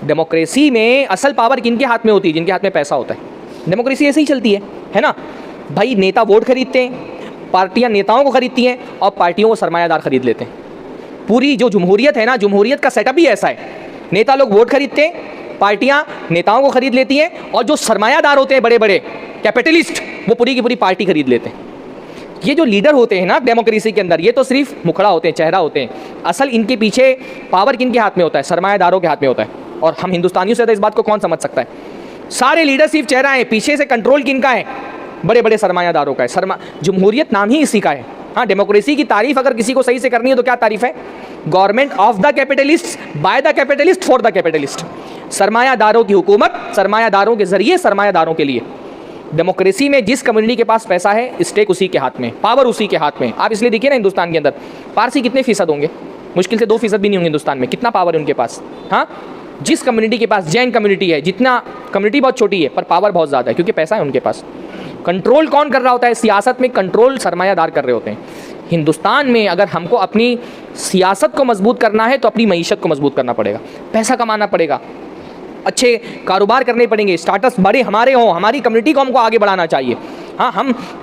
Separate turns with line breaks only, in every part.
Democracy में असल power किनके हाथ में होती है? जिनके हाथ में पैसा होता है। डेमोक्रेसी ऐसे ही चलती है ना भाई। नेता वोट खरीदते हैं, पार्टियां नेताओं को खरीदती हैं और पार्टियों को सरमायादार खरीद लेते हैं। पूरी जो जमहूरियत है ना, जमहूरियत का सेटअप ही ऐसा है। नेता लोग वोट खरीदते हैं, पार्टियां नेताओं को खरीद लेती हैं और जो सरमायादार होते हैं, बड़े बड़े कैपिटलिस्ट, वो पूरी की पूरी पार्टी खरीद लेते हैं। ये जो लीडर होते हैं ना डेमोक्रेसी के अंदर, ये तो सिर्फ मुखड़ा होते हैं, चेहरा होते हैं। असल इनके पीछे पावर किनके हाथ में होता है? सरमायादारों के हाथ में होता है। और हम हिंदुस्तानियों से तो इस बात को कौन समझ सकता है? सारे लीडर सिर्फ चेहरा है, पीछे से कंट्रोल किनका है? बड़े बड़े सरमायादारों का है। जमहूरियत नाम ही इसी का है। हाँ, डेमोक्रेसी की तारीफ अगर किसी को सही से करनी है तो क्या तारीफ है? Government of the capitalist, by the capitalist, for the capitalist. सरमायादारों की हुकूमत, सरमायादारों के जरिए, सरमायादारों के लिए। डेमोक्रेसी में जिस कम्युनिटी के पास पैसा है, स्टेक उसी के हाथ में, पावर उसी के हाथ में। आप इसलिए देखिए ना, हिंदुस्तान के अंदर पारसी कितने फीसद होंगे? मुश्किल से 2% भी नहीं होंगे हिंदुस्तान में। कितना पावर है उनके पास? हाँ, जिस कम्युनिटी के पास, जैन कम्युनिटी है, जितना कम्युनिटी बहुत छोटी है पर पावर बहुत ज़्यादा है, क्योंकि पैसा है उनके पास। कंट्रोल कौन कर रहा होता है? सियासत में कंट्रोल सरमायादार कर रहे होते हैं। हिंदुस्तान में अगर हमको अपनी सियासत को मजबूत करना है तो अपनी मईशत को मजबूत करना पड़ेगा, पैसा कमाना पड़ेगा, अच्छे कारोबार करने पड़ेंगे, स्टार्टअप्स बड़े हमारे हों, हमारी कम्युनिटी को हमको आगे बढ़ाना चाहिए। हाँ,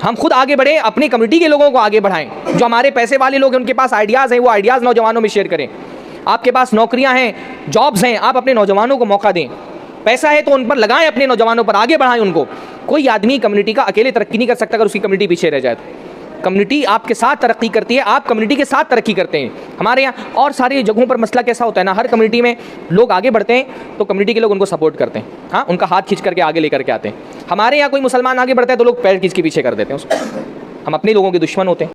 हम खुद आगे बढ़े, अपनी कम्युनिटी के लोगों को आगे बढ़ाएं। जो हमारे पैसे वाले लोग हैं, उनके पास आइडियाज़ हैं, वो आइडियाज़ नौजवानों में शेयर करें। आपके पास नौकरियां हैं, जॉब्स हैं, आप अपने नौजवानों को मौका दें। पैसा है तो उन पर लगाएं, अपने नौजवानों पर आगे बढ़ाएं उनको। कोई आदमी कम्युनिटी का अकेले तरक्की नहीं कर सकता अगर उसकी कम्युनिटी पीछे रह जाए तो। कम्युनिटी आपके साथ तरक्की करती है, आप कम्युनिटी के साथ तरक्की करते हैं। हमारे यहाँ और सारी जगहों पर मसला कैसा होता है ना, हर कम्युनिटी में लोग आगे बढ़ते हैं तो कम्युनिटी के लोग उनको सपोर्ट करते हैं। हाँ, उनका हाथ खींच करके आगे लेकर के आते हैं। हमारे यहाँ कोई मुसलमान आगे बढ़ता है तो लोग पैर खींच के पीछे कर देते हैं उसको। हम अपने लोगों के दुश्मन होते हैं।